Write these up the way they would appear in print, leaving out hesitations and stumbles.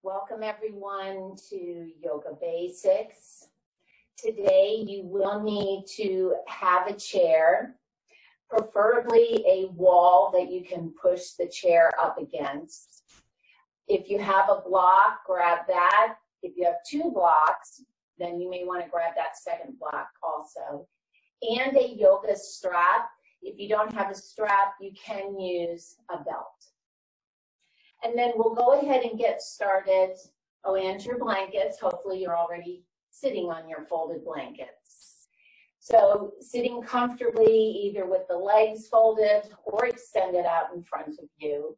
Welcome everyone to Yoga Basics. Today you will need to have a chair, preferably a wall that you can push the chair up against. If you have a block, grab that. If you have two blocks, then you may want to grab that second block also. And a yoga strap. If you don't have a strap, you can use a belt. And then we'll go ahead and get started. Oh, and your blankets. Hopefully you're already sitting on your folded blankets. So sitting comfortably, either with the legs folded or extended out in front of you.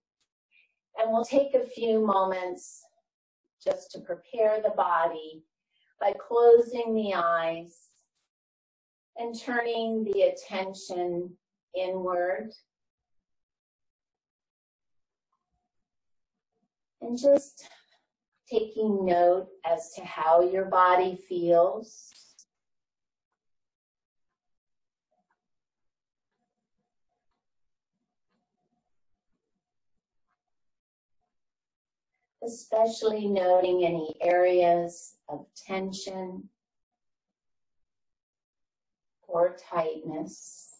And we'll take a few moments just to prepare the body by closing the eyes and turning the attention inward. And just taking note as to how your body feels. Especially noting any areas of tension or tightness.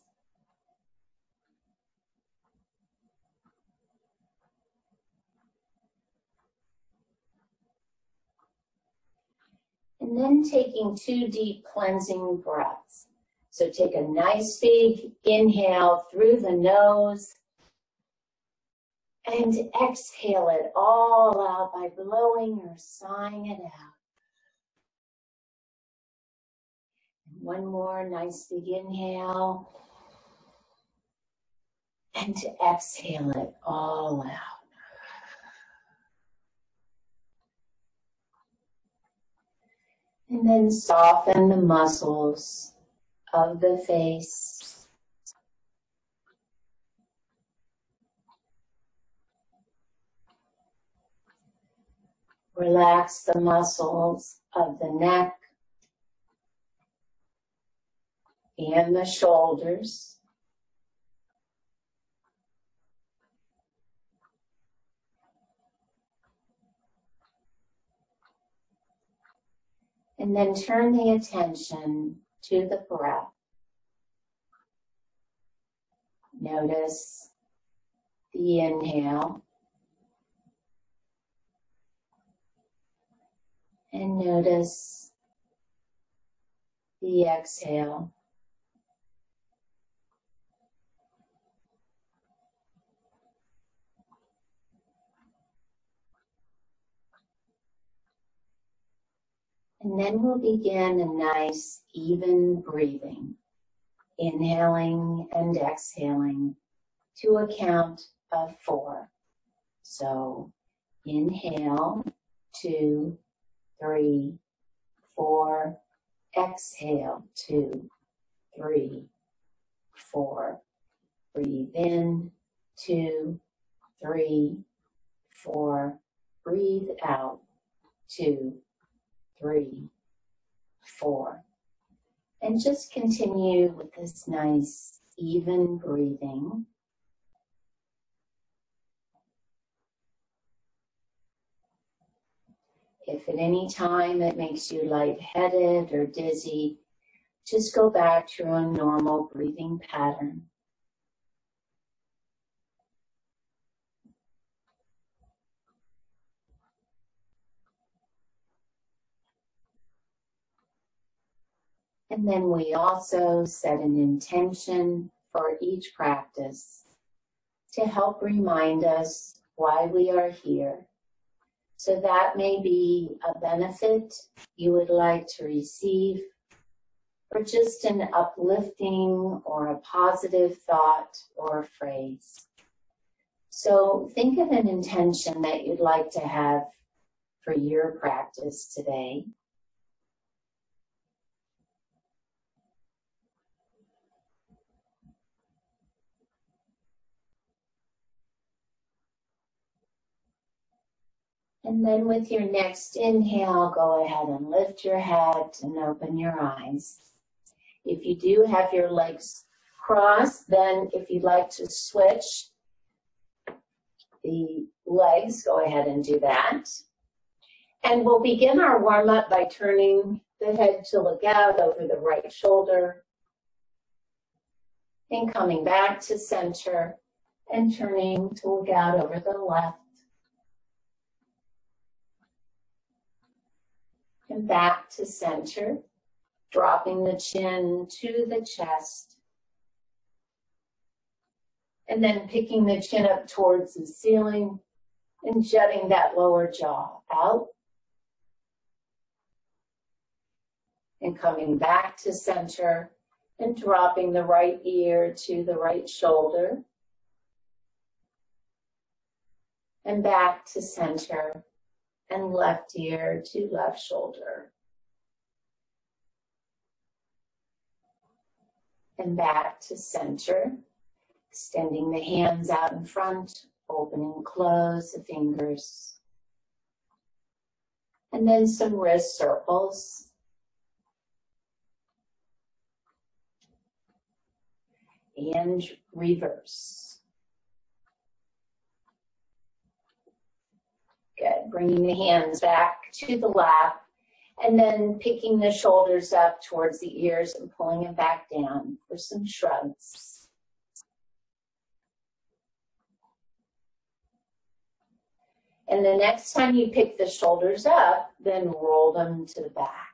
And then taking 2 deep cleansing breaths. So take a nice big inhale through the nose and exhale it all out by blowing or sighing it out. And one more nice big inhale and to exhale it all out. And then soften the muscles of the face. Relax the muscles of the neck and the shoulders. And then turn the attention to the breath. Notice the inhale. And notice the exhale. And then we'll begin a nice, even breathing, inhaling and exhaling to a count of 4. So inhale, 2, 3, 4. Exhale, 2, 3, 4. Breathe in, 2, 3, 4. Breathe out, 2, 3, 4. And just continue with this nice, even breathing. If at any time it makes you lightheaded or dizzy, just go back to a normal breathing pattern. And then we also set an intention for each practice to help remind us why we are here. So that may be a benefit you would like to receive, or just an uplifting or a positive thought or phrase. So think of an intention that you'd like to have for your practice today. And then with your next inhale, go ahead and lift your head and open your eyes. If you do have your legs crossed, then if you'd like to switch the legs, go ahead and do that. And we'll begin our warm-up by turning the head to look out over the right shoulder and coming back to center and turning to look out over the left and back to center, dropping the chin to the chest and then picking the chin up towards the ceiling and jutting that lower jaw out. And coming back to center and dropping the right ear to the right shoulder. And back to center and left ear to left shoulder. And back to center, extending the hands out in front, open and close the fingers. And then some wrist circles. And reverse. Good. Bringing the hands back to the lap and then picking the shoulders up towards the ears and pulling it back down for some shrugs. And the next time you pick the shoulders up, then roll them to the back.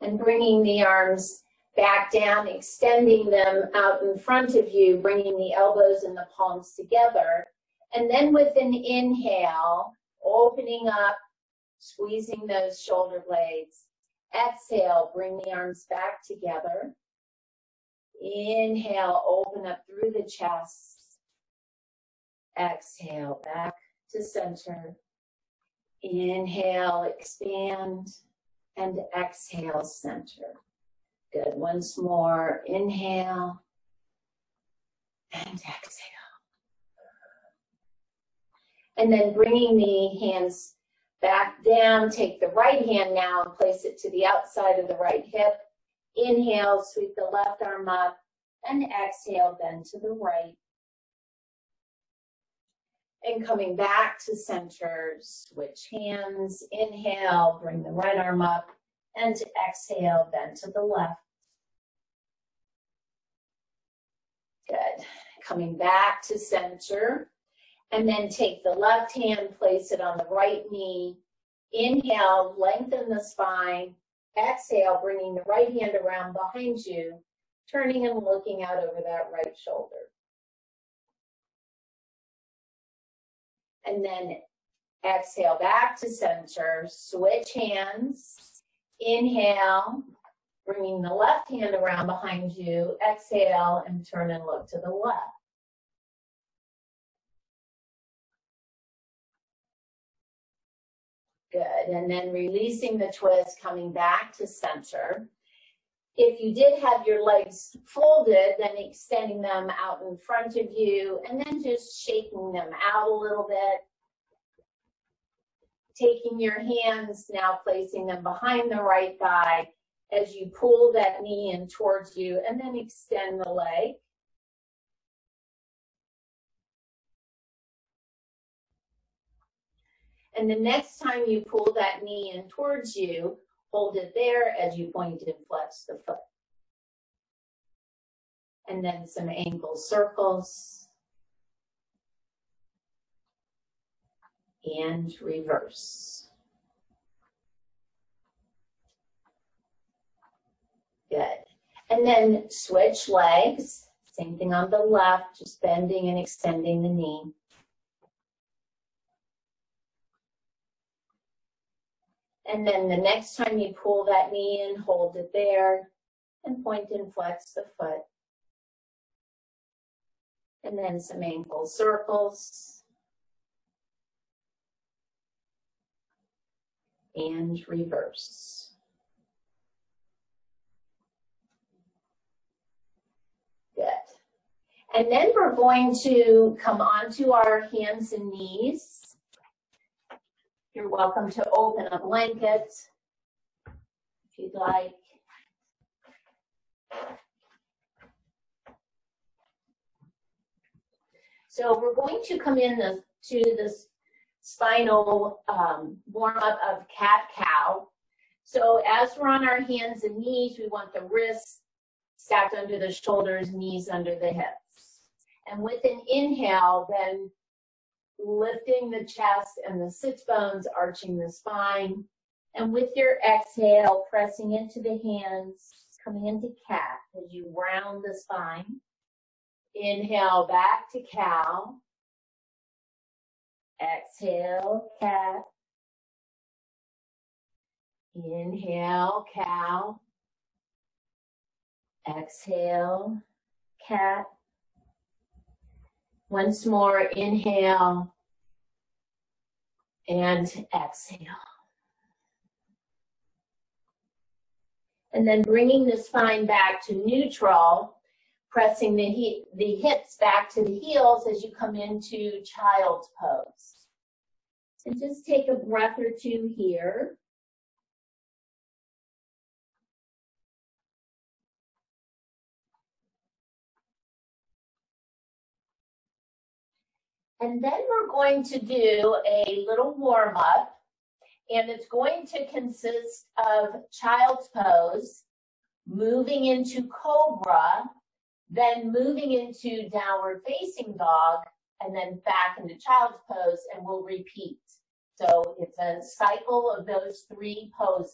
And bringing the arms back down, extending them out in front of you, bringing the elbows and the palms together. And then with an inhale, opening up, squeezing those shoulder blades. Exhale, bring the arms back together. Inhale, open up through the chest. Exhale, back to center. Inhale, expand. And exhale, center. Good. Once more. Inhale. And exhale. And then bringing the hands back down. Take the right hand now and place it to the outside of the right hip. Inhale, sweep the left arm up. And exhale, bend to the right. And coming back to center, switch hands. Inhale, bring the right arm up. And exhale, bend to the left. Good. Coming back to center. And then take the left hand, place it on the right knee. Inhale, lengthen the spine. Exhale, bringing the right hand around behind you, turning and looking out over that right shoulder. And then exhale back to center, switch hands. Inhale, bringing the left hand around behind you. Exhale and turn and look to the left. Good, and then releasing the twist, coming back to center. If you did have your legs folded, then extending them out in front of you and then just shaking them out a little bit. Taking your hands, now placing them behind the right thigh as you pull that knee in towards you and then extend the leg. And the next time you pull that knee in towards you, hold it there as you point and flex the foot. And then some ankle circles. And reverse. Good. And then switch legs. Same thing on the left, just bending and extending the knee. And then the next time you pull that knee in, hold it there and point and flex the foot. And then some ankle circles. And reverse. Good. And then we're going to come onto our hands and knees. You're welcome to open a blanket if you'd like. So we're going to come in to this spinal warm-up of cat-cow. So as we're on our hands and knees, we want the wrists stacked under the shoulders, knees under the hips. And with an inhale, then lifting the chest and the sits bones, arching the spine. And with your exhale, pressing into the hands, coming into cat as you round the spine. Inhale, back to cow. Exhale, cat. Inhale, cow. Exhale, cat. Once more, inhale and exhale. And then bringing the spine back to neutral, pressing the hips back to the heels as you come into child's pose. And just take a breath or two here. And then we're going to do a little warm up, and it's going to consist of child's pose, moving into Cobra, then moving into downward facing dog, and then back into child's pose, and we'll repeat. So it's a cycle of those 3 poses.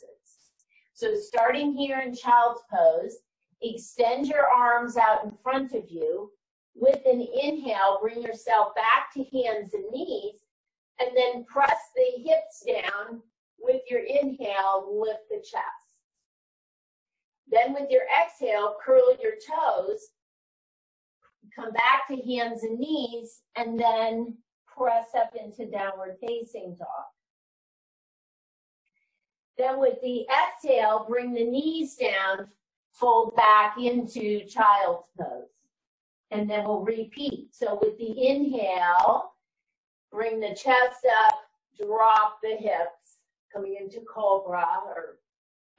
So starting here in child's pose, extend your arms out in front of you. With an inhale, bring yourself back to hands and knees, and then press the hips down. With your inhale, lift the chest. Then with your exhale, curl your toes, come back to hands and knees, and then press up into downward facing dog. Then with the exhale, bring the knees down, fold back into child's pose. And then we'll repeat. So with the inhale, bring the chest up, drop the hips, coming into Cobra or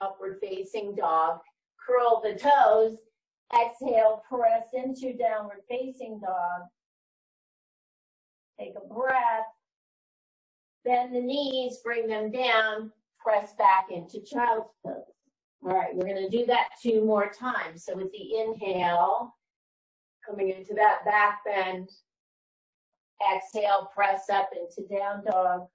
upward facing dog. Curl the toes, exhale, press into downward facing dog. Take a breath. Bend the knees, bring them down, press back into child's pose. All right, we're going to do that 2 more times. So with the inhale, coming into that back bend. Exhale, press up into down dog.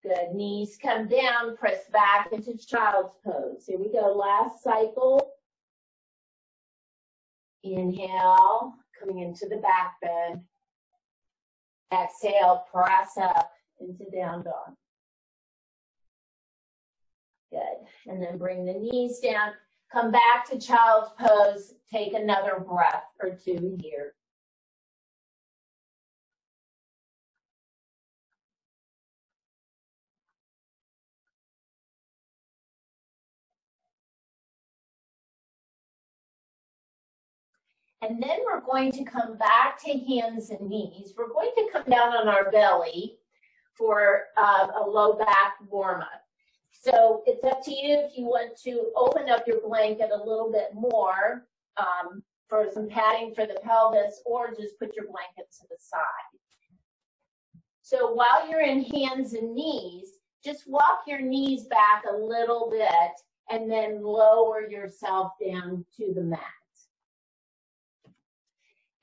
Good. Knees come down, press back into child's pose. Here we go. Last cycle. Inhale, coming into the back bend. Exhale, press up into down dog. Good. And then bring the knees down. Come back to child's pose. Take another breath or 2 here. And then we're going to come back to hands and knees. We're going to come down on our belly for a low back warm-up. So it's up to you if you want to open up your blanket a little bit more for some padding for the pelvis, or just put your blanket to the side. So while you're in hands and knees, just walk your knees back a little bit and then lower yourself down to the mat.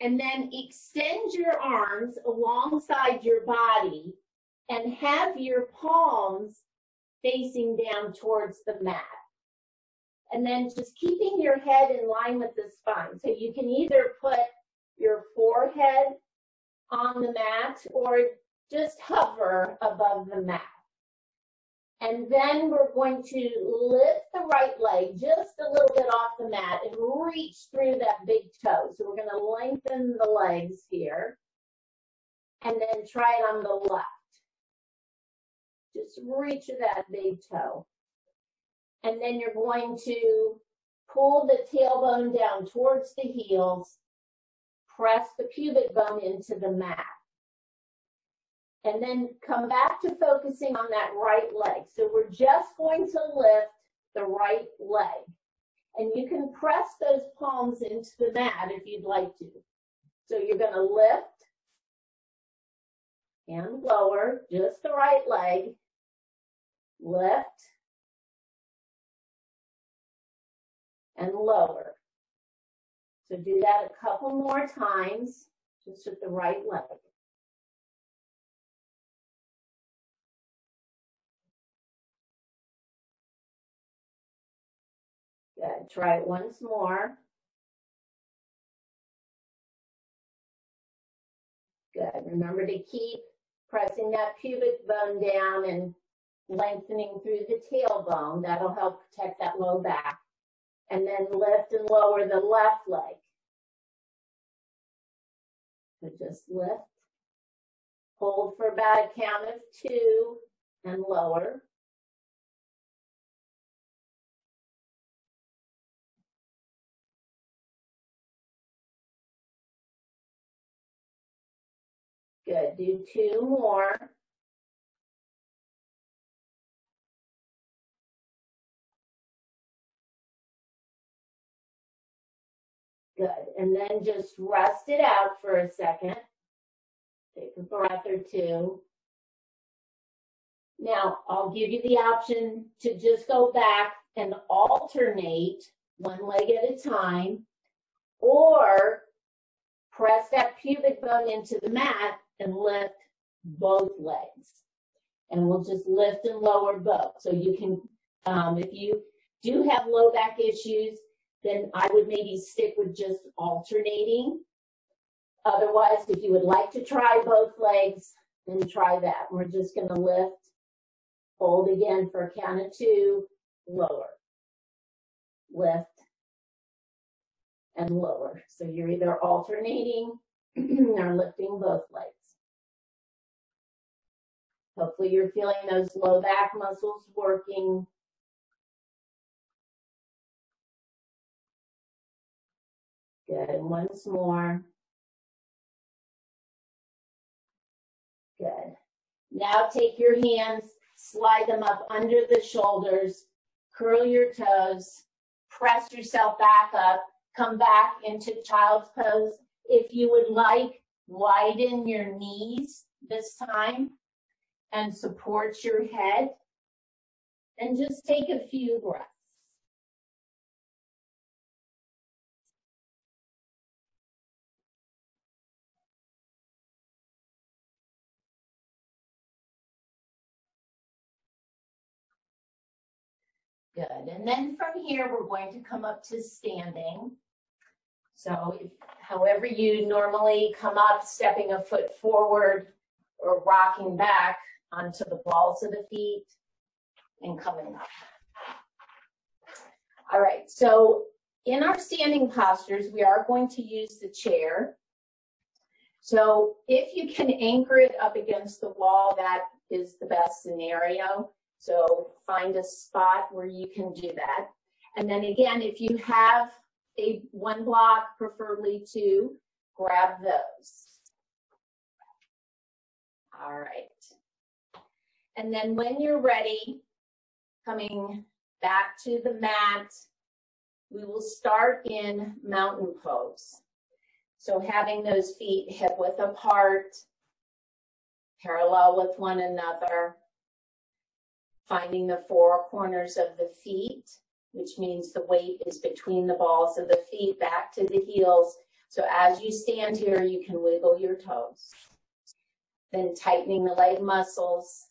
And then extend your arms alongside your body and have your palms facing down towards the mat. And then just keeping your head in line with the spine. So you can either put your forehead on the mat or just hover above the mat. And then we're going to lift the right leg just a little bit off the mat and reach through that big toe. So we're going to lengthen the legs here. And then try it on the left. Just reach that big toe. And then you're going to pull the tailbone down towards the heels. Press the pubic bone into the mat. And then come back to focusing on that right leg. So we're just going to lift the right leg. And you can press those palms into the mat if you'd like to. So you're going to lift and lower, just the right leg. Lift and lower. So do that a couple more times, just with the right leg. Good. Try it once more. Good. Remember to keep pressing that pubic bone down and lengthening through the tailbone. That'll help protect that low back. And then lift and lower the left leg. So just lift. Hold for about a count of 2 and lower. Good. Do 2 more. Good. And then just rest it out for a second. Take a breath or 2. Now, I'll give you the option to just go back and alternate one leg at a time, or press that pubic bone into the mat and lift both legs. And we'll just lift and lower both. So you can, if you do have low back issues, then I would maybe stick with just alternating. Otherwise, if you would like to try both legs, then try that. We're just going to lift, hold again for a count of 2, lower, lift, and lower. So you're either alternating or lifting both legs. Hopefully you're feeling those low back muscles working. Good, and once more. Good. Now take your hands, slide them up under the shoulders, curl your toes, press yourself back up, come back into child's pose. If you would like, widen your knees this time and support your head, and just take a few breaths. Good, and then from here, we're going to come up to standing. So however you normally come up, stepping a foot forward or rocking back onto the balls of the feet and coming up. All right, so in our standing postures, we are going to use the chair. So if you can anchor it up against the wall, that is the best scenario. So find a spot where you can do that. And then again, if you have one block, preferably 2, grab those. All right. And then when you're ready, coming back to the mat, we will start in mountain pose. So having those feet hip width apart, parallel with one another, finding the 4 corners of the feet, which means the weight is between the balls of the feet back to the heels. So as you stand here, you can wiggle your toes. Then tightening the leg muscles,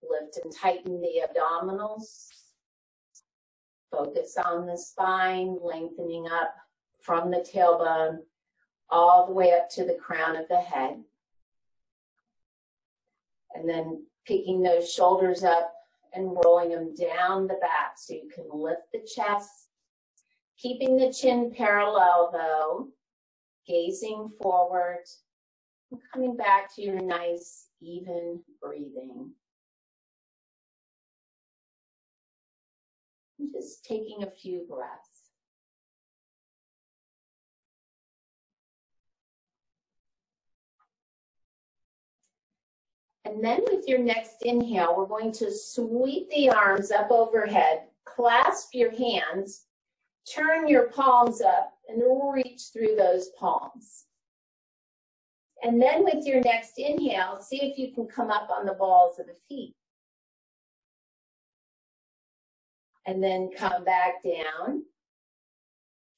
lift and tighten the abdominals. Focus on the spine, lengthening up from the tailbone all the way up to the crown of the head. And then picking those shoulders up and rolling them down the back so you can lift the chest, keeping the chin parallel though, gazing forward, and coming back to your nice, even breathing. And just taking a few breaths. And then with your next inhale, we're going to sweep the arms up overhead, clasp your hands, turn your palms up, and reach through those palms. And then with your next inhale, see if you can come up on the balls of the feet. And then come back down.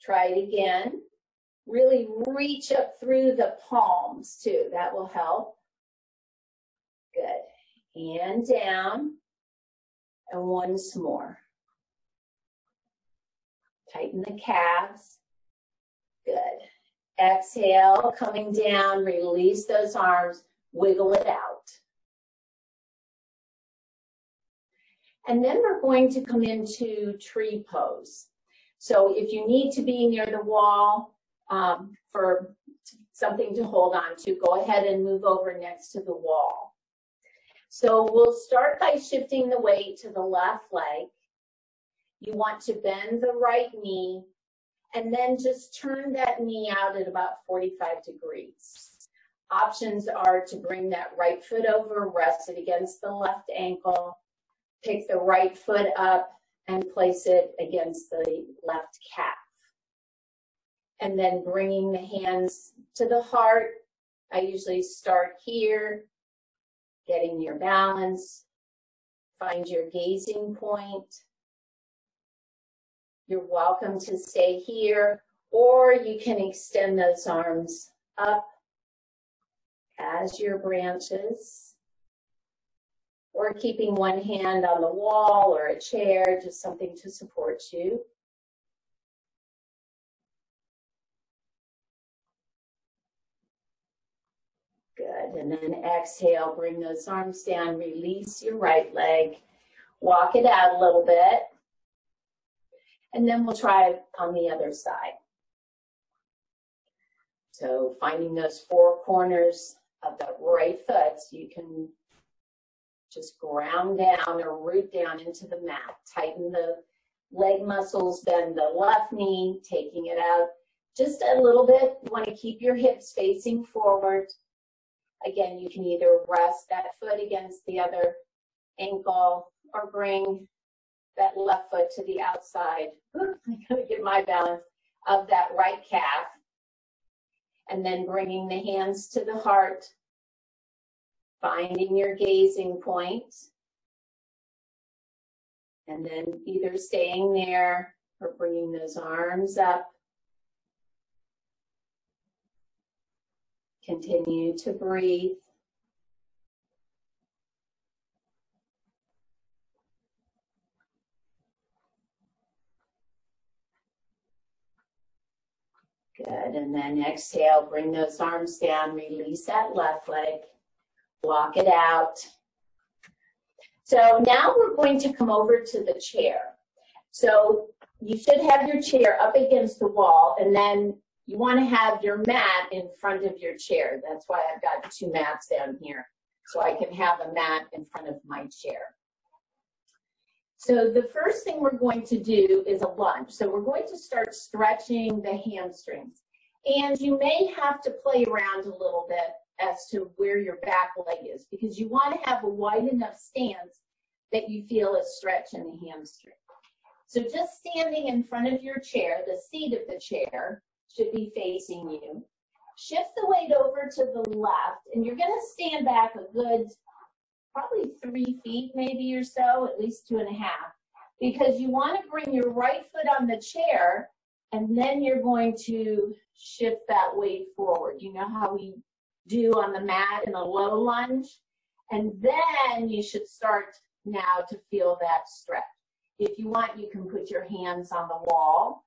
Try it again. Really reach up through the palms too. That will help. Good. And down. And once more. Tighten the calves. Good. Exhale, coming down, release those arms, wiggle it out. And then we're going to come into tree pose. So if you need to be near the wall for something to hold on to, go ahead and move over next to the wall. So we'll start by shifting the weight to the left leg. You want to bend the right knee and then just turn that knee out at about 45 degrees. Options are to bring that right foot over, rest it against the left ankle, pick the right foot up and place it against the left calf. And then bringing the hands to the heart. I usually start here, getting your balance, find your gazing point. You're welcome to stay here, or you can extend those arms up as your branches, or keeping one hand on the wall or a chair, just something to support you. Good, and then exhale, bring those arms down, release your right leg, walk it out a little bit. And then we'll try on the other side. So finding those four corners of the right foot, so you can just ground down or root down into the mat. Tighten the leg muscles, bend the left knee, taking it out just a little bit. You want to keep your hips facing forward. Again, you can either rest that foot against the other ankle or bring that left foot to the outside. I'm going to get my balance of that right calf. And then bringing the hands to the heart, finding your gazing point. And then either staying there or bringing those arms up. Continue to breathe. Good, and then exhale, bring those arms down, release that left leg, walk it out. So now we're going to come over to the chair. So you should have your chair up against the wall, and then you want to have your mat in front of your chair. That's why I've got two mats down here, so I can have a mat in front of my chair. So the first thing we're going to do is a lunge. So we're going to start stretching the hamstrings. And you may have to play around a little bit as to where your back leg is, because you want to have a wide enough stance that you feel a stretch in the hamstring. So just standing in front of your chair, the seat of the chair should be facing you. Shift the weight over to the left, and you're going to stand back a good probably 3 feet maybe or so, at least 2.5, because you want to bring your right foot on the chair, and then you're going to shift that weight forward. You know how we do on the mat in a low lunge? And then you should start now to feel that stretch. If you want, you can put your hands on the wall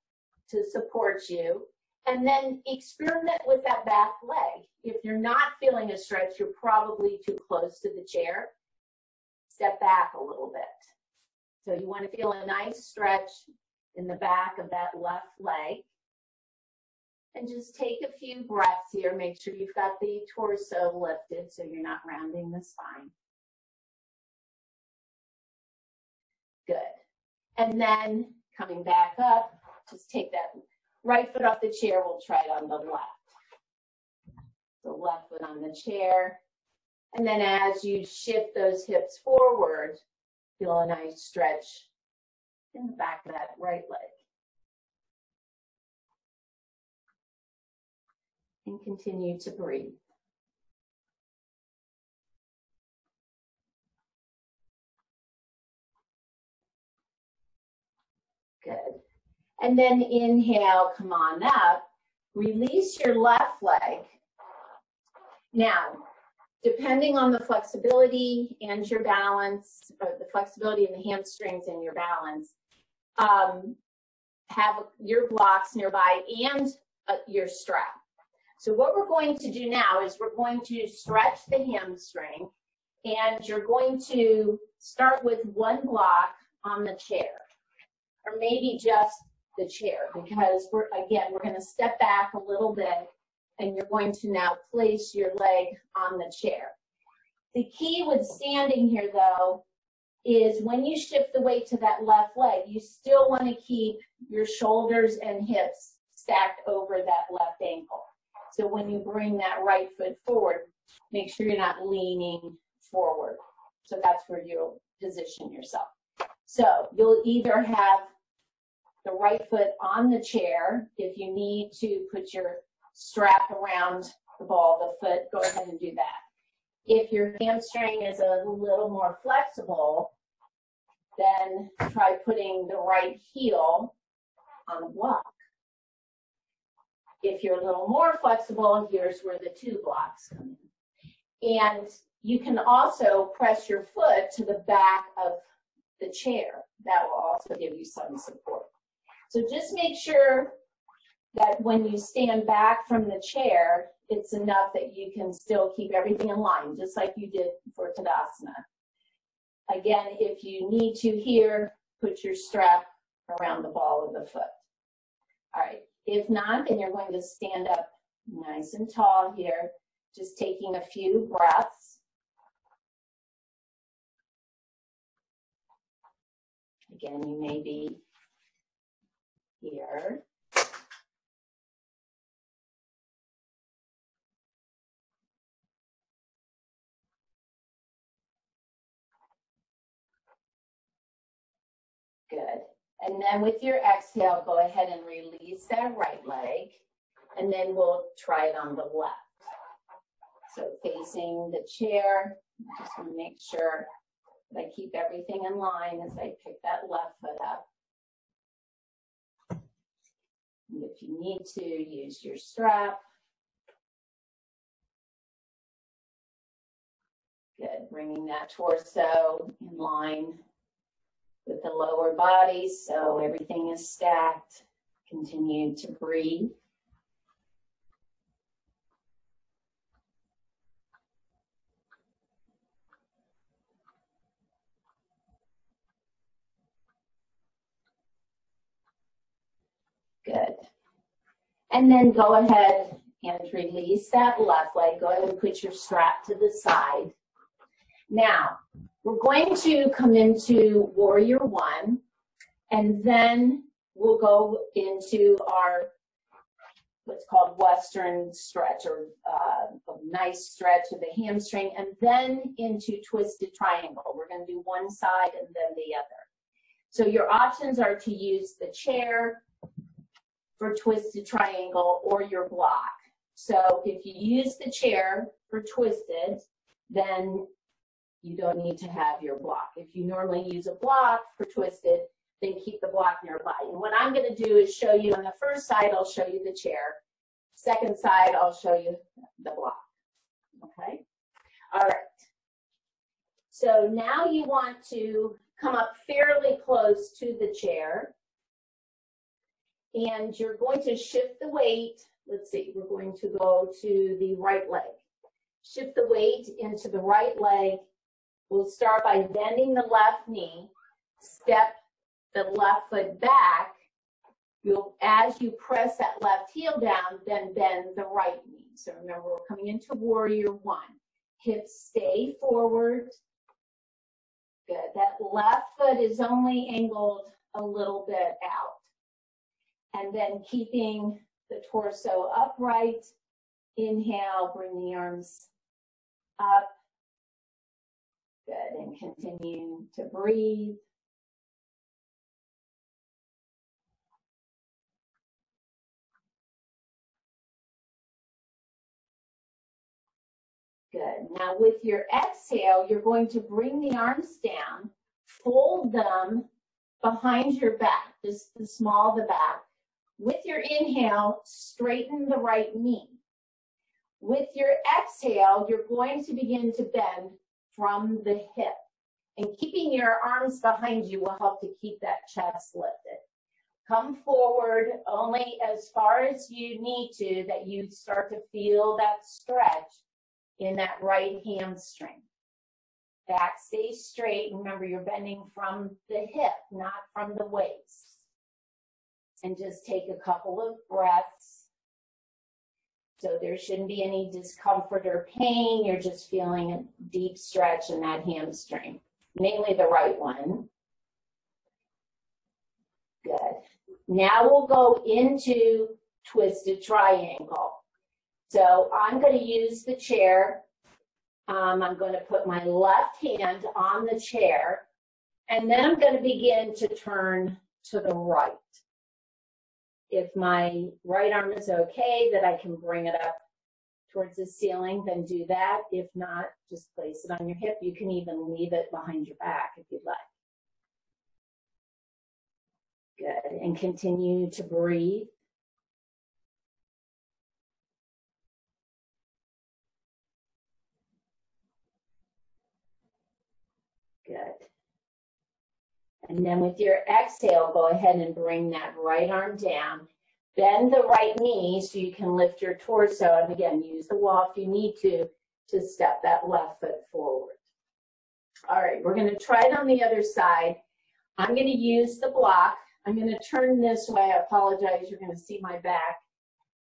to support you, and then experiment with that back leg. If you're not feeling a stretch, you're probably too close to the chair. Step back a little bit. So you want to feel a nice stretch in the back of that left leg. And just take a few breaths here. Make sure you've got the torso lifted so you're not rounding the spine. Good. And then coming back up, just take that right foot off the chair. We'll try it on the left. The left foot on the chair. And then as you shift those hips forward, feel a nice stretch in the back of that right leg. And continue to breathe. Good. And then inhale, come on up. Release your left leg. Now, depending on the flexibility and your balance, or the flexibility in the hamstrings and your balance, have your blocks nearby and your strap. So what we're going to do now is we're going to stretch the hamstring, and you're going to start with one block on the chair, or maybe just the chair, because we're going to step back a little bit, and you're going to now place your leg on the chair. The key with standing here, though, is when you shift the weight to that left leg, you still want to keep your shoulders and hips stacked over that left ankle. So when you bring that right foot forward, make sure you're not leaning forward. So that's where you'll position yourself. So you'll either have the right foot on the chair. If you need to put your strap around the ball of the foot, go ahead and do that. If your hamstring is a little more flexible, then try putting the right heel on the block. If you're a little more flexible, here's where the two blocks come in. And you can also press your foot to the back of the chair. That will also give you some support. So just make sure that when you stand back from the chair, it's enough that you can still keep everything in line, just like you did for Tadasana. Again, if you need to here, put your strap around the ball of the foot. All right, if not, then you're going to stand up nice and tall here, just taking a few breaths. Again, you may be here. Good. And then with your exhale, go ahead and release that right leg, and then we'll try it on the left. So facing the chair, I just want to make sure that I keep everything in line as I pick that left foot up. And if you need to, use your strap. Good, bringing that torso in line with the lower body, so everything is stacked. Continue to breathe. Good. And then go ahead and release that left leg. Go ahead and put your strap to the side. Now, we're going to come into Warrior One, and then we'll go into our what's called Western stretch, or a nice stretch of the hamstring, and then into Twisted Triangle. We're going to do one side and then the other. So your options are to use the chair for Twisted Triangle or your block. So if you use the chair for Twisted, then you don't need to have your block. If you normally use a block for Twisted, then keep the block nearby. And what I'm going to do is show you on the first side, I'll show you the chair. Second side, I'll show you the block. Okay? All right. So now you want to come up fairly close to the chair. And you're going to shift the weight. Let's see, we're going to go to the right leg. Shift the weight into the right leg. We'll start by bending the left knee, step the left foot back. As you press that left heel down, then bend the right knee. So remember, we're coming into Warrior One. Hips stay forward. Good. That left foot is only angled a little bit out. And then keeping the torso upright. Inhale, bring the arms up. Good, and continue to breathe. Good. Now with your exhale, you're going to bring the arms down, fold them behind your back. just the small of the back. With your inhale, straighten the right knee. With your exhale, you're going to begin to bend from the hip. And keeping your arms behind you will help to keep that chest lifted. Come forward only as far as you need to, that you start to feel that stretch in that right hamstring. Back stays straight. Remember, you're bending from the hip, not from the waist. And just take a couple of breaths. So there shouldn't be any discomfort or pain. You're just feeling a deep stretch in that hamstring, mainly the right one. Good. Now we'll go into twisted triangle. So I'm going to use the chair. I'm going to put my left hand on the chair, and then I'm going to begin to turn to the right. If my right arm is okay, that I can bring it up towards the ceiling, then do that. If not, just place it on your hip. You can even leave it behind your back if you'd like. Good, and continue to breathe. Good. And then with your exhale, go ahead and bring that right arm down. Bend the right knee so you can lift your torso. And again, use the wall if you need to step that left foot forward. All right, we're going to try it on the other side. I'm going to use the block. I'm going to turn this way. I apologize, you're going to see my back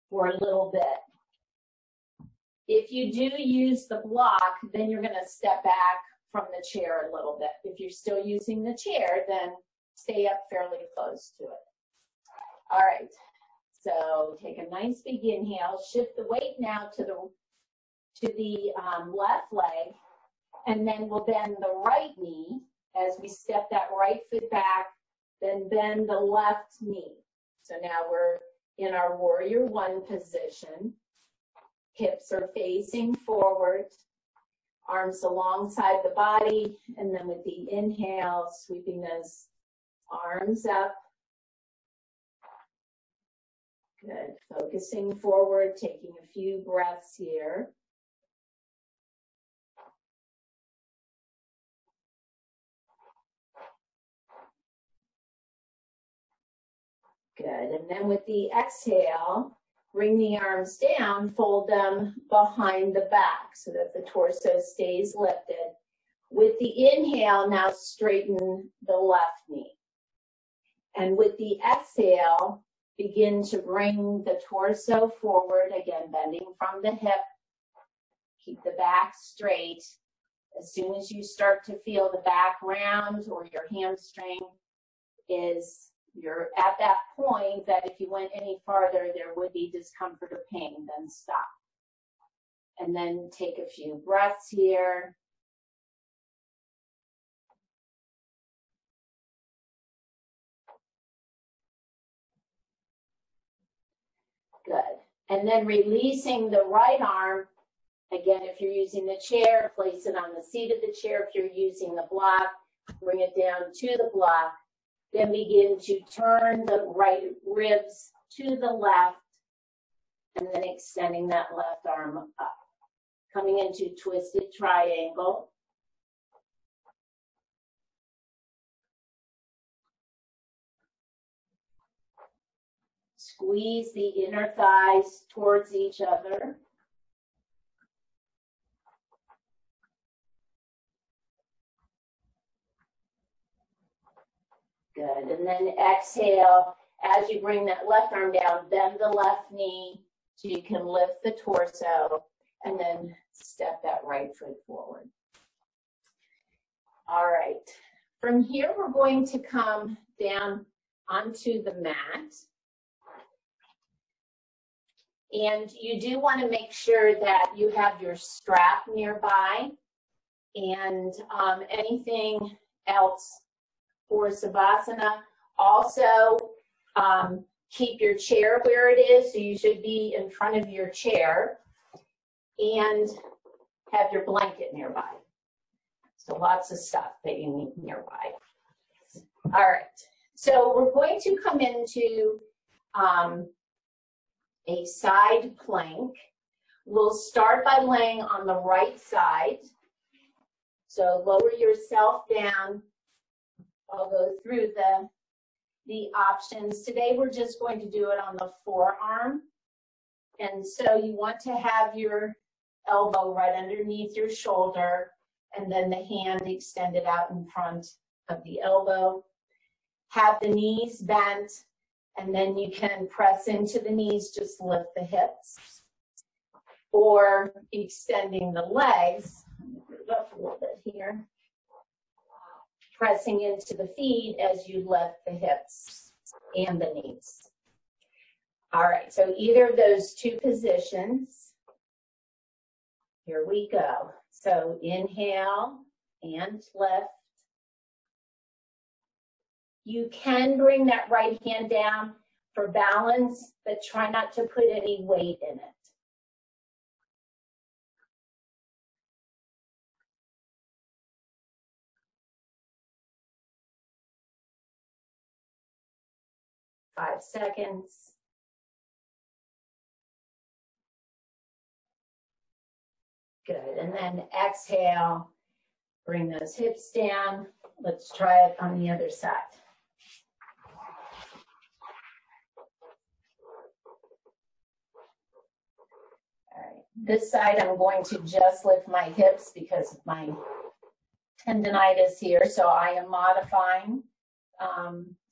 for a little bit. If you do use the block, then you're going to step back from the chair a little bit. If you're still using the chair, then stay up fairly close to it. All right, so take a nice big inhale. Shift the weight now to the left leg, and then we'll bend the right knee as we step that right foot back, then bend the left knee. So now we're in our warrior one position. Hips are facing forward. Arms alongside the body, and then with the inhale, sweeping those arms up. Good. Focusing forward, taking a few breaths here. Good. And then with the exhale, bring the arms down, fold them behind the back so that the torso stays lifted. With the inhale, now straighten the left knee. And with the exhale, begin to bring the torso forward, again, bending from the hip. Keep the back straight. As soon as you start to feel the back round or your hamstring you're at that point that if you went any farther, there would be discomfort or pain, then stop. And then take a few breaths here. Good. And then releasing the right arm. Again, if you're using the chair, place it on the seat of the chair. If you're using the block, bring it down to the block. Then begin to turn the right ribs to the left, and then extending that left arm up. Coming into twisted triangle. Squeeze the inner thighs towards each other. Good, and then exhale, as you bring that left arm down, bend the left knee so you can lift the torso, and then step that right foot forward. All right, from here we're going to come down onto the mat. And you do want to make sure that you have your strap nearby and anything else for Savasana. Also, keep your chair where it is, so you should be in front of your chair, and have your blanket nearby. So lots of stuff that you need nearby. All right, So we're going to come into a side plank. We'll start by laying on the right side. So lower yourself down. I'll go through the options. Today we're just going to do it on the forearm. And so you want to have your elbow right underneath your shoulder and then the hand extended out in front of the elbow. Have the knees bent, and then you can press into the knees, just lift the hips. Or extending the legs, move up a little bit here, pressing into the feet as you lift the hips and the knees. All right, so either of those two positions. Here we go. So inhale and lift. You can bring that right hand down for balance, but try not to put any weight in it. Five seconds. Good, and then exhale, bring those hips down. Let's try it on the other side. All right, this side I'm going to just lift my hips because of my tendonitis here, so I am modifying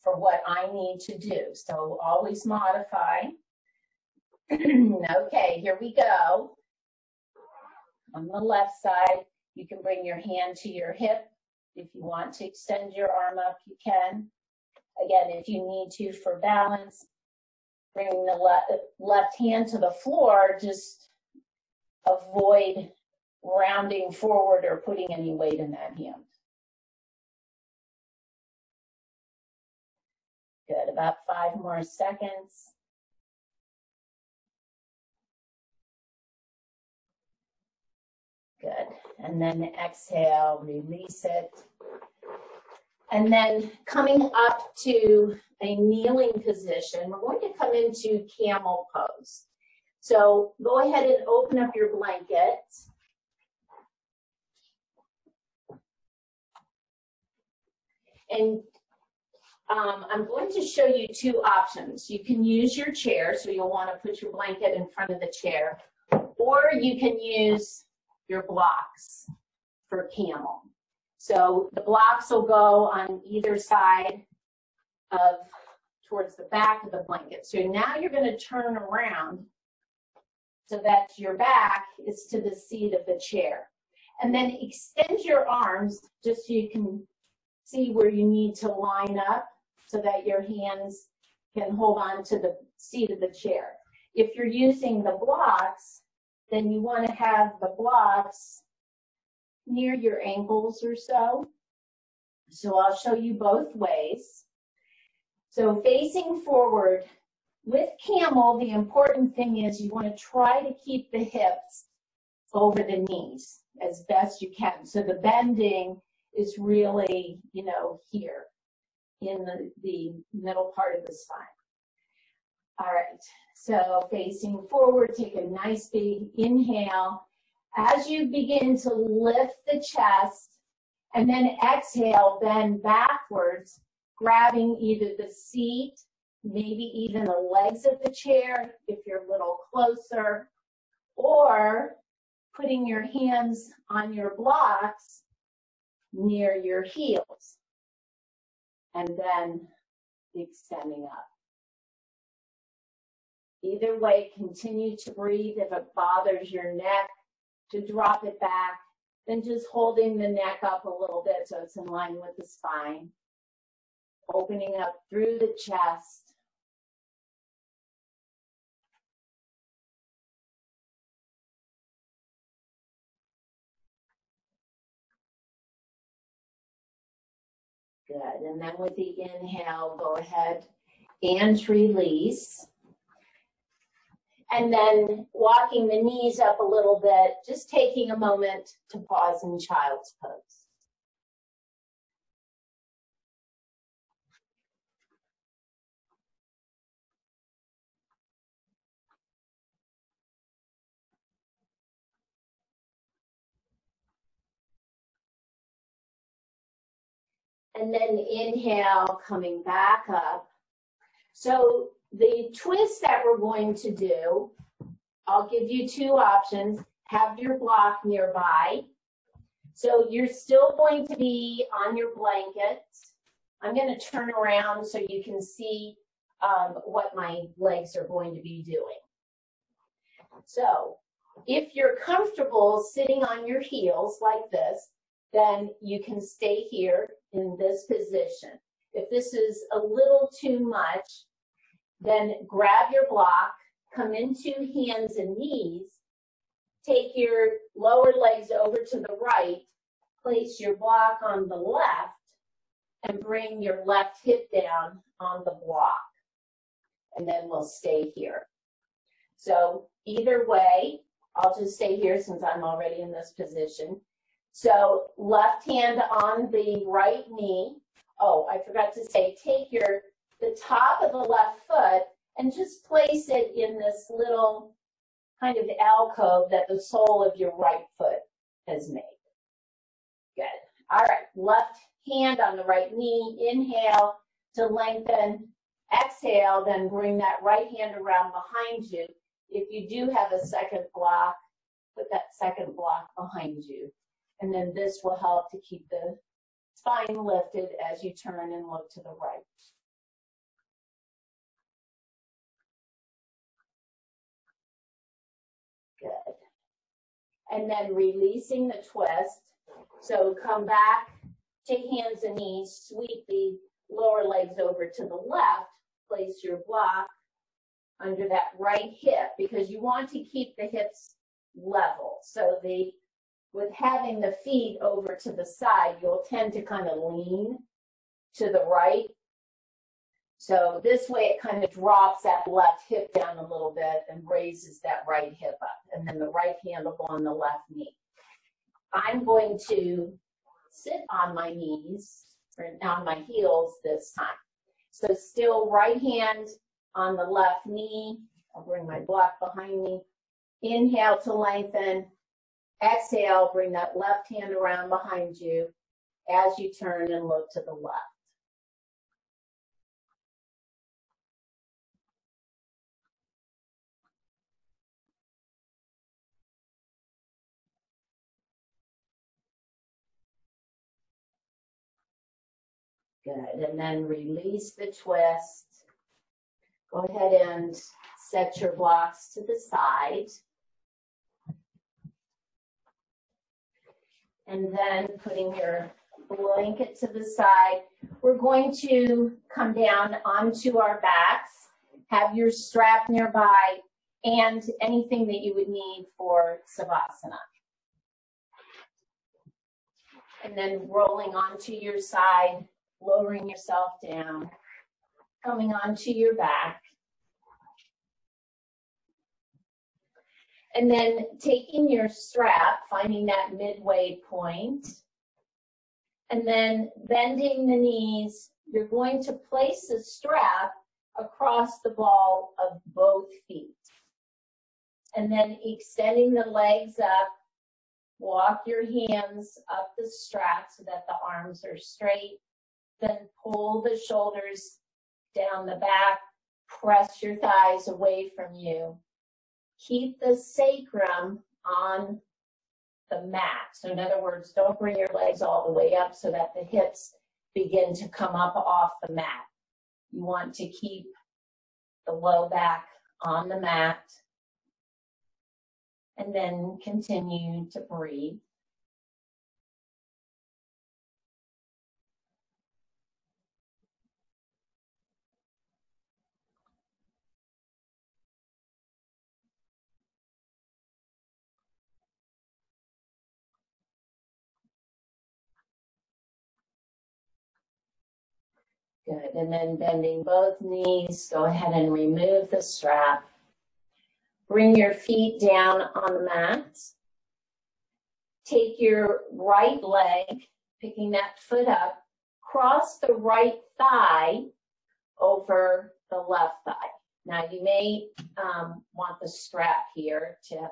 for what I need to do. So always modify. Okay, here we go. On the left side, you can bring your hand to your hip. If you want to extend your arm up, you can. Again, if you need to for balance, bring the left hand to the floor. Just avoid rounding forward or putting any weight in that hand. Good, about 5 more seconds. Good, and then exhale, release it. And then coming up to a kneeling position, we're going to come into Camel Pose. So go ahead and open up your blanket. And I'm going to show you 2 options. You can use your chair, so you'll want to put your blanket in front of the chair, or you can use your blocks for Camel. So the blocks will go on either side of, towards the back of the blanket. So now you're going to turn around so that your back is to the seat of the chair. And then extend your arms just so you can see where you need to line up so that your hands can hold on to the seat of the chair. If you're using the blocks, then you want to have the blocks near your ankles or so. So I'll show you both ways. So facing forward, with Camel, the important thing is you want to try to keep the hips over the knees as best you can. So the bending is really, you know, here in the middle part of the spine. All right, so facing forward, take a nice big inhale. As you begin to lift the chest, and then exhale, bend backwards, grabbing either the seat, maybe even the legs of the chair if you're a little closer, or putting your hands on your blocks near your heels, and then extending up. Either way, continue to breathe. If it bothers your neck, to drop it back, then just holding the neck up a little bit so it's in line with the spine. Opening up through the chest. Good, and then with the inhale, go ahead and release. And then walking the knees up a little bit, just taking a moment to pause in child's pose. And then inhale, coming back up. So the twist that we're going to do, I'll give you two options. Have your block nearby. So you're still going to be on your blanket. I'm going to turn around so you can see what my legs are going to be doing. So if you're comfortable sitting on your heels like this, then you can stay here in this position. If this is a little too much, then grab your block, come into hands and knees, take your lower legs over to the right, place your block on the left, and bring your left hip down on the block. And then we'll stay here. So either way, I'll just stay here since I'm already in this position. So left hand on the right knee. Oh, I forgot to say, take the top of the left foot and just place it in this little kind of alcove that the sole of your right foot has made. Good. All right, left hand on the right knee. Inhale to lengthen. Exhale, then bring that right hand around behind you. If you do have a second block, put that second block behind you. And then this will help to keep the spine lifted as you turn and look to the right. Good. And then releasing the twist. So come back, take hands and knees, sweep the lower legs over to the left, place your block under that right hip because you want to keep the hips level. So with having the feet over to the side, you'll tend to kind of lean to the right. So this way it kind of drops that left hip down a little bit and raises that right hip up. And then the right hand will go on the left knee. I'm going to sit on my knees, or on my heels this time. So still right hand on the left knee. I'll bring my block behind me. Inhale to lengthen. Exhale, bring that left hand around behind you as you turn and look to the left. Good, and then release the twist. Go ahead and set your blocks to the side. And then putting your blanket to the side, we're going to come down onto our backs, have your strap nearby, and anything that you would need for Savasana. And then rolling onto your side, lowering yourself down, coming onto your back. And then taking your strap, finding that midway point, and then bending the knees, you're going to place the strap across the ball of both feet. And then extending the legs up, walk your hands up the strap so that the arms are straight. Then pull the shoulders down the back, press your thighs away from you. Keep the sacrum on the mat. So in other words, don't bring your legs all the way up so that the hips begin to come up off the mat. You want to keep the low back on the mat and then continue to breathe. Good, and then bending both knees, go ahead and remove the strap. Bring your feet down on the mat. Take your right leg, picking that foot up, cross the right thigh over the left thigh. Now you may want the strap here to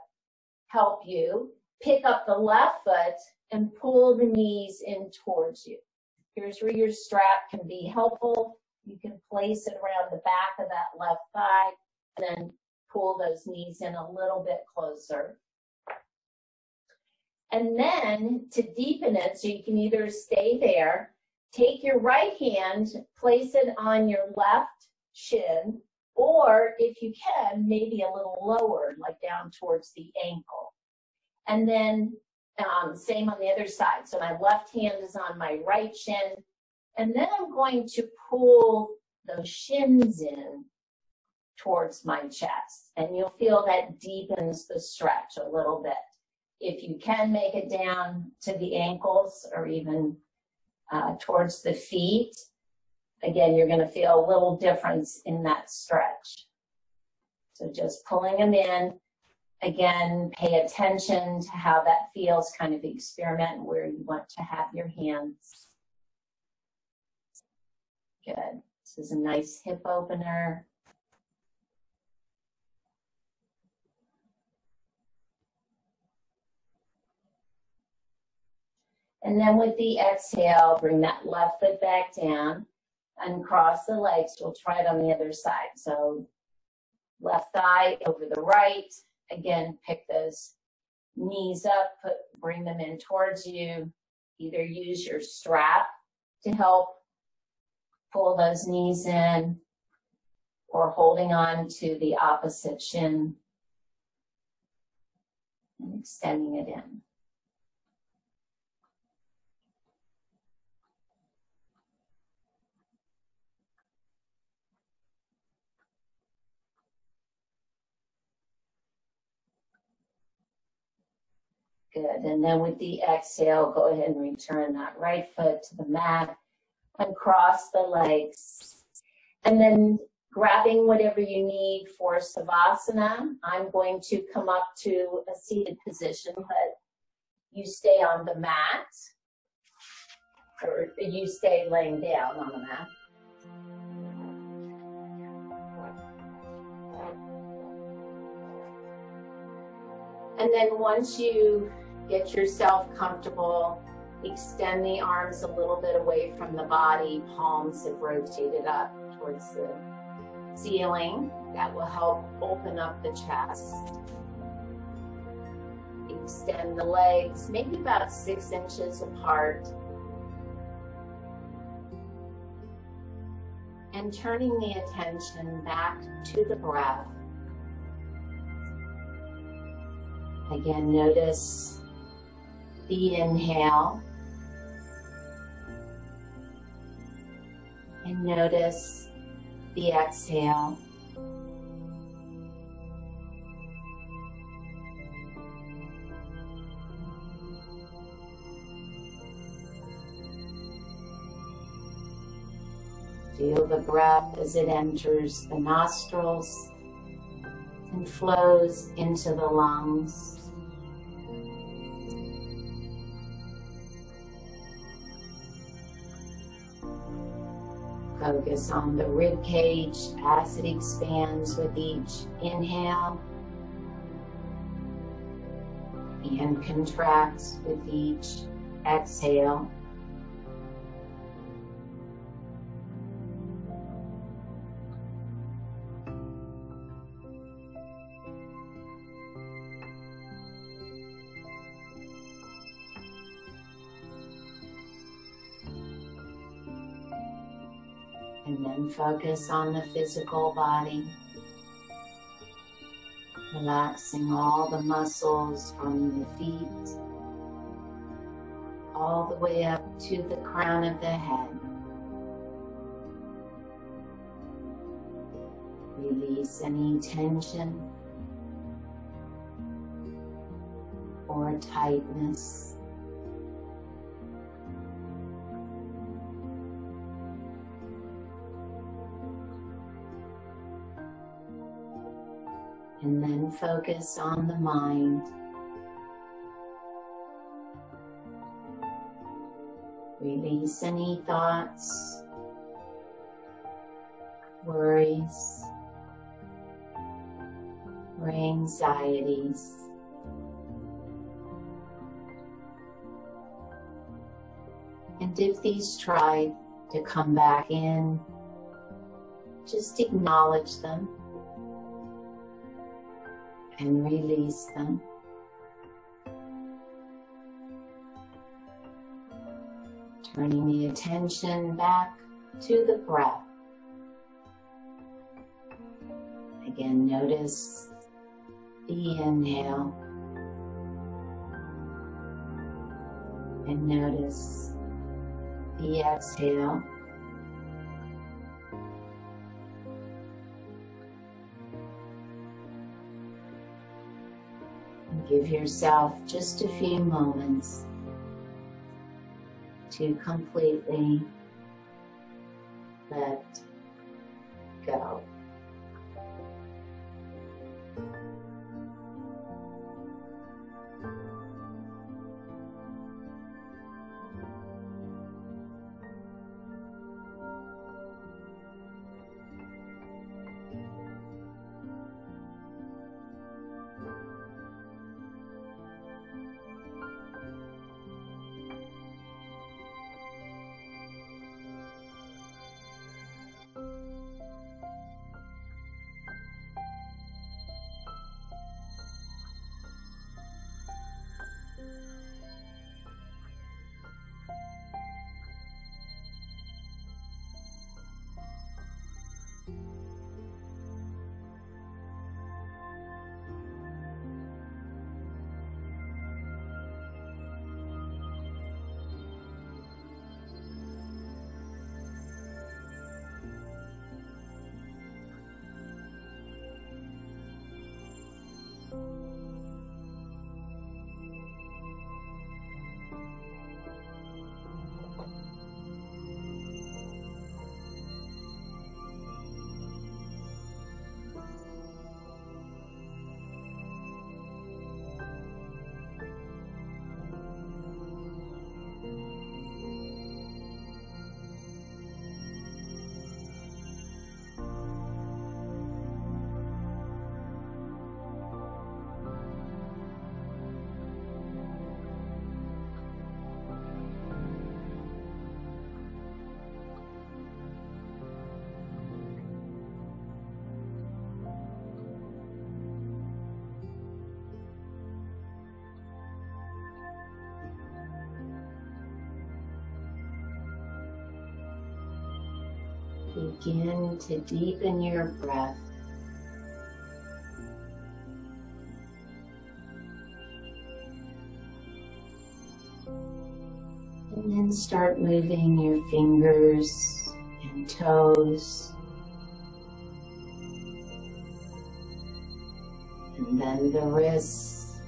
help you. Pick up the left foot and pull the knees in towards you. Here's where your strap can be helpful. You can place it around the back of that left thigh, and then pull those knees in a little bit closer. And then to deepen it, so you can either stay there, take your right hand, place it on your left shin, or if you can, maybe a little lower, like down towards the ankle. And then same on the other side. So my left hand is on my right shin, and then I'm going to pull those shins in towards my chest. And you'll feel that deepens the stretch a little bit. If you can make it down to the ankles or even towards the feet, again, you're going to feel a little difference in that stretch. So just pulling them in. Again, pay attention to how that feels, kind of experiment where you want to have your hands. Good. This is a nice hip opener. And then with the exhale, bring that left foot back down and cross the legs. We'll try it on the other side. So left thigh over the right. Again, pick those knees up, bring them in towards you. Either use your strap to help pull those knees in, or holding on to the opposite shin and extending it in. Good, and then with the exhale, go ahead and return that right foot to the mat and cross the legs. And then grabbing whatever you need for Savasana, I'm going to come up to a seated position, but you stay on the mat, or you stay laying down on the mat. And then once you get yourself comfortable, extend the arms a little bit away from the body. Palms have rotated up towards the ceiling. That will help open up the chest. Extend the legs, maybe about 6 inches apart. And turning the attention back to the breath. Again, notice the inhale, and notice the exhale. Feel the breath as it enters the nostrils and flows into the lungs. Focus on the rib cage as it expands with each inhale and contracts with each exhale. And then focus on the physical body, relaxing all the muscles from the feet all the way up to the crown of the head. Release any tension or tightness. And then focus on the mind. Release any thoughts, worries, or anxieties. And And if these try to come back in, just acknowledge them and release them. Turning the attention back to the breath. Again, notice the inhale and notice the exhale. And give yourself just a few moments to completely let go. Begin to deepen your breath. And then start moving your fingers and toes. And then the wrists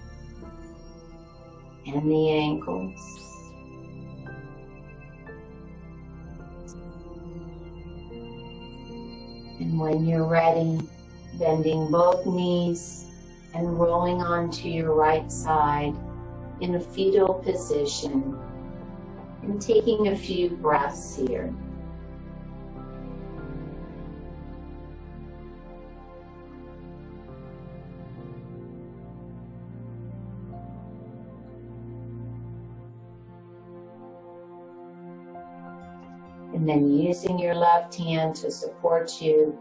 and the ankles. And when you're ready, bending both knees and rolling onto your right side in a fetal position and taking a few breaths here. And then using your left hand to support you,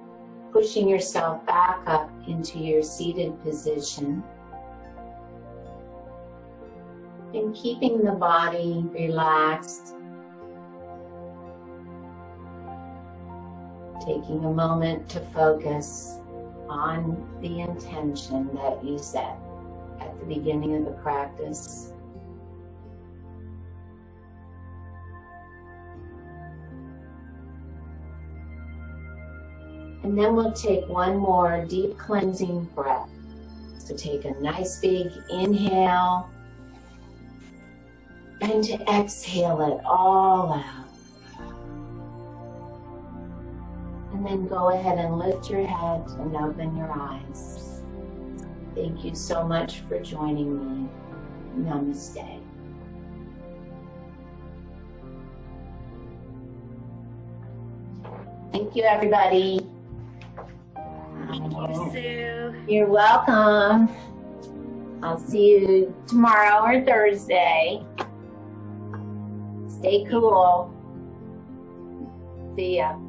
pushing yourself back up into your seated position. And keeping the body relaxed. Taking a moment to focus on the intention that you set at the beginning of the practice. And then we'll take one more deep cleansing breath. So take a nice big inhale and to exhale it all out. And then go ahead and lift your head and open your eyes. Thank you so much for joining me. Namaste. Thank you, everybody. Thank you, Sue. You're welcome. I'll see you tomorrow or Thursday. Stay cool. See ya.